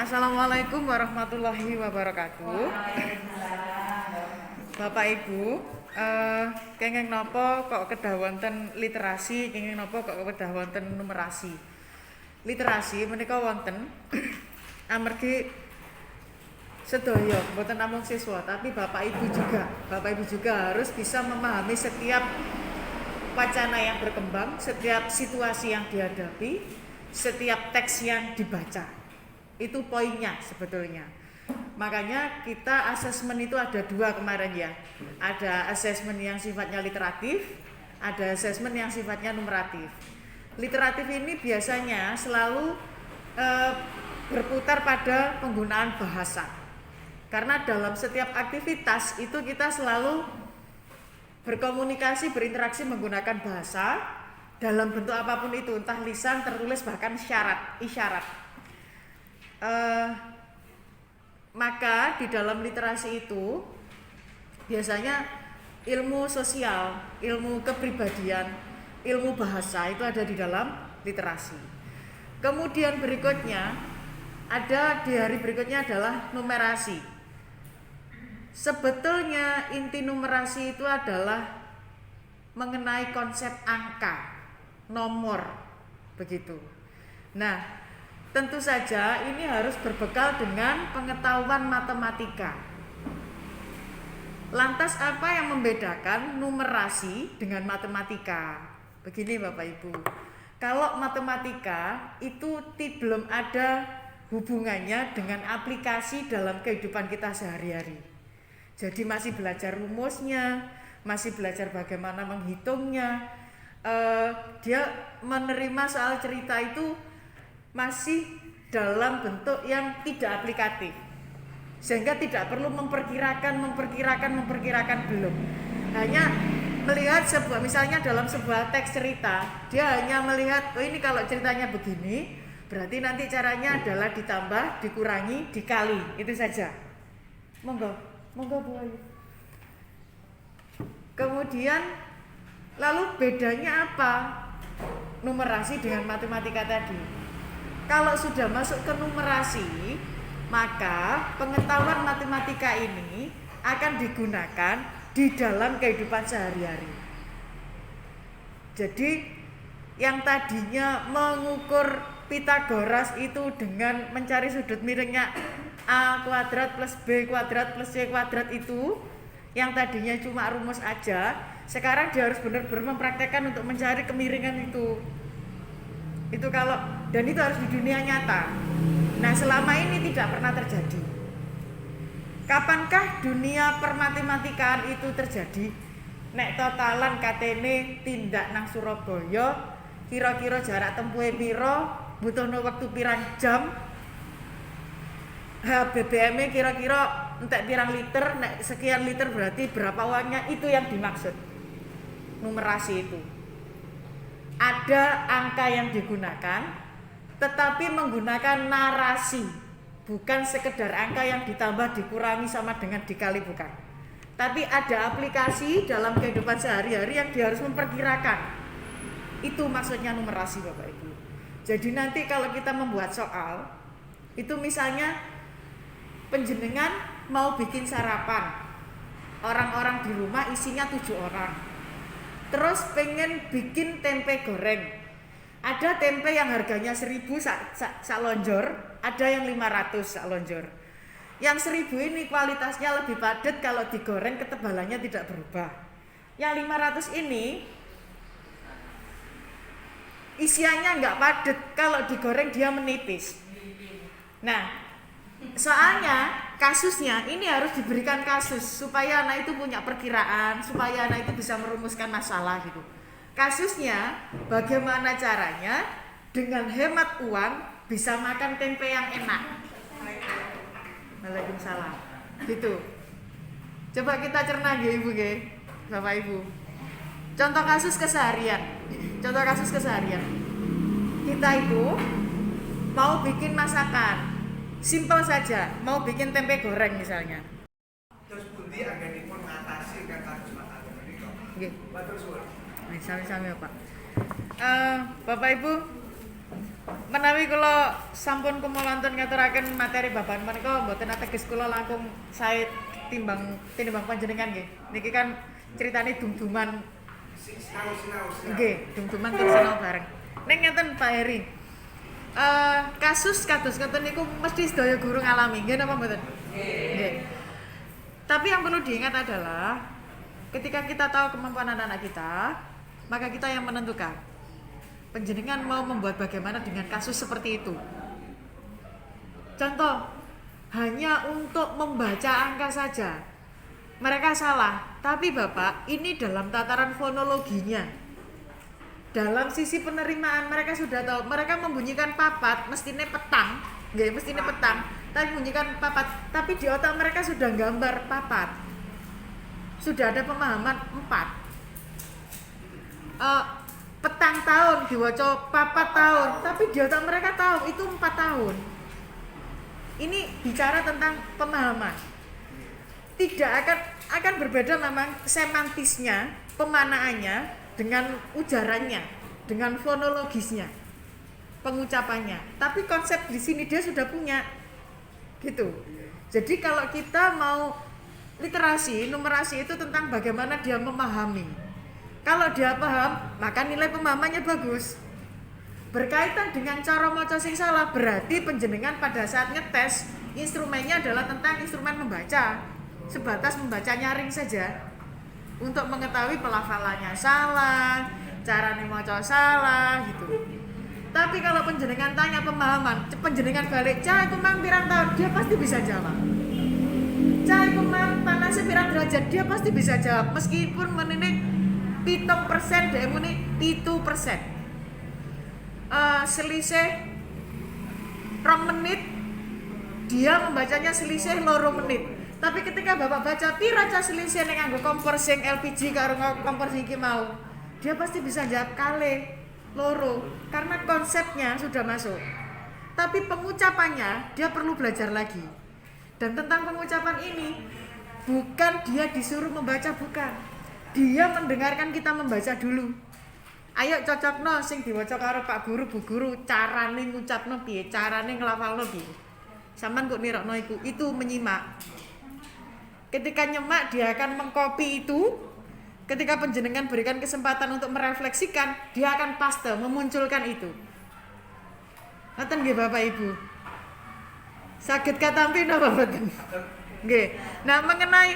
Assalamualaikum warahmatullahi wabarakatuh. Bapak Ibu, kenging napa kok kedah wonten literasi, kenging napa kok kedah wonten numerasi. Literasi menika wonten amargi sedaya mboten namung siswa, tapi Bapak Ibu juga harus bisa memahami setiap wacana yang berkembang, setiap situasi yang dihadapi, setiap teks yang dibaca. Itu poinnya sebetulnya. Makanya kita asesmen itu ada dua kemarin ya. Ada asesmen yang sifatnya literatif, ada asesmen yang sifatnya numeratif. Literatif ini biasanya selalu berputar pada penggunaan bahasa. Karena dalam setiap aktivitas itu kita selalu berkomunikasi, berinteraksi menggunakan bahasa dalam bentuk apapun itu, entah lisan, tertulis, bahkan isyarat. Maka di dalam literasi itu biasanya ilmu sosial, ilmu kepribadian, ilmu bahasa itu ada di dalam literasi. Kemudian berikutnya ada di hari berikutnya adalah numerasi. Sebetulnya inti numerasi itu adalah mengenai konsep angka, nomor, begitu. Nah, tentu saja ini harus berbekal dengan pengetahuan matematika. Lantas apa yang membedakan numerasi dengan matematika? Begini Bapak Ibu, kalau matematika itu belum ada hubungannya dengan aplikasi dalam kehidupan kita sehari-hari. Jadi masih belajar rumusnya, masih belajar bagaimana menghitungnya. Dia menerima soal cerita itu masih dalam bentuk yang tidak aplikatif, sehingga tidak perlu memperkirakan belum. Hanya melihat sebuah, misalnya dalam sebuah teks cerita, dia hanya melihat, oh ini kalau ceritanya begini, berarti nanti caranya adalah ditambah, dikurangi, dikali, itu saja. Monggo Bu Ayu. Kemudian lalu bedanya apa numerasi dengan matematika tadi? Kalau sudah masuk ke numerasi, maka pengetahuan matematika ini akan digunakan di dalam kehidupan sehari-hari. Jadi yang tadinya mengukur Pitagoras itu dengan mencari sudut miringnya A kuadrat plus B kuadrat plus C kuadrat itu, yang tadinya cuma rumus aja, sekarang dia harus benar-benar mempraktekkan untuk mencari kemiringan itu. Itu kalau, dan itu harus di dunia nyata. Nah, selama ini tidak pernah terjadi. Kapankah dunia permatematikaan itu terjadi? Nek totalan katene tindak nang Surabaya, kira-kira jarak tempuhe piro, butuhno waktu pirang jam, BBM-nya kira-kira entek pirang liter, nek sekian liter berarti berapa uangnya, itu yang dimaksud numerasi itu. Ada angka yang digunakan, tetapi menggunakan narasi, bukan sekedar angka yang ditambah, dikurangi sama dengan dikali, bukan. Tapi ada aplikasi dalam kehidupan sehari-hari yang dia harus memperkirakan. Itu maksudnya numerasi Bapak Ibu. Jadi nanti kalau kita membuat soal, itu misalnya penjenengan mau bikin sarapan, orang-orang di rumah isinya 7 orang. Terus pengen bikin tempe goreng. Ada tempe yang harganya 1.000 sak lonjor, ada yang 500 sak lonjor. Yang 1.000 ini kualitasnya lebih padat, kalau digoreng ketebalannya tidak berubah. Yang 500 ini isiannya nggak padat, kalau digoreng dia menipis. Nah, soalnya kasusnya ini harus diberikan kasus supaya anak itu punya perkiraan, supaya anak itu bisa merumuskan masalah gitu. Kasusnya bagaimana caranya dengan hemat uang bisa makan tempe yang enak. Waalaikumsalam. Gitu. Coba kita cerna nggih Ibu nggih, Bapak Ibu. Contoh kasus keseharian. Kita itu mau bikin masakan. Simpel saja, mau bikin tempe goreng misalnya. Terus pundi anggenipun ngatasi kasus makanan menika? Nggih. Matur suwun. Sami-sami ya, Pak. Bapak Ibu, Menawi kula sampun kumolonten ngaturaken materi babagan menika mboten ateges kula langkung sae timbang panjenengan nggih. Niki kan critane dum-duman Sinau. nggih, dum-duman tur sinau bareng. Ning ngeten Pak Heri. Kasus kados ngoten niku mesti sedaya guru ngalami, nggih napa mboten? Nggih. Tapi yang perlu diingat adalah ketika kita tahu kemampuan anak-anak kita, maka kita yang menentukan. Panjenengan mau membuat bagaimana dengan kasus seperti itu. Contoh, hanya untuk membaca angka saja. Mereka salah, tapi Bapak, ini dalam tataran fonologinya. Dalam sisi penerimaan mereka sudah tahu, mereka membunyikan papat, mestinya petang, nggih, mestinya petang, tapi bunyikan papat, tapi di otak mereka sudah gambar papat. Sudah ada pemahaman 4. Petang tahun diwaca papat tahun, tapi di otak mereka tahu itu 4 tahun. Ini bicara tentang pemahaman. Tidak akan berbeda memang semantisnya, pemanaannya dengan ujarannya, dengan fonologisnya, pengucapannya. Tapi konsep di sini dia sudah punya, gitu. Jadi kalau kita mau literasi, numerasi itu tentang bagaimana dia memahami. Kalau dia paham, maka nilai pemahamannya bagus. Berkaitan dengan cara maca sing salah, berarti panjenengan pada saat ngetes instrumennya adalah tentang instrumen membaca, sebatas membaca nyaring saja. Untuk mengetahui pelafalannya salah, cara maca salah gitu. Tapi kalau panjenengan tanya pemahaman, panjenengan balik, "Cah iku mang pirang tahun?" Dia pasti bisa jawab. "Cah iku mang panasnya pirang derajat?" Dia pasti bisa jawab meskipun menene 7%, dia muni 7%. Selisih 2 menit, dia membacanya selisih 2 menit. Tapi ketika Bapak baca pira ca selisih ning nganggo kompor sing LPG karo kompor sing iki mau, dia pasti bisa jawab kali 2 karena konsepnya sudah masuk. Tapi pengucapannya dia perlu belajar lagi. Dan tentang pengucapan ini bukan dia disuruh membaca, bukan. Dia mendengarkan kita membaca dulu. Ayo cocokno sing diwaca karo Pak Guru, Bu Guru, carane ngucapno piye, carane nglafalno piye. Sampeyan kok nirokno iku, itu menyimak. Ketika nyemak dia akan mengcopy itu. Ketika panjenengan berikan kesempatan untuk merefleksikan, dia akan paste memunculkan itu. Ngoten nggih Bapak Ibu. Saged katampi napa mboten? Nggih. Nah, mengenai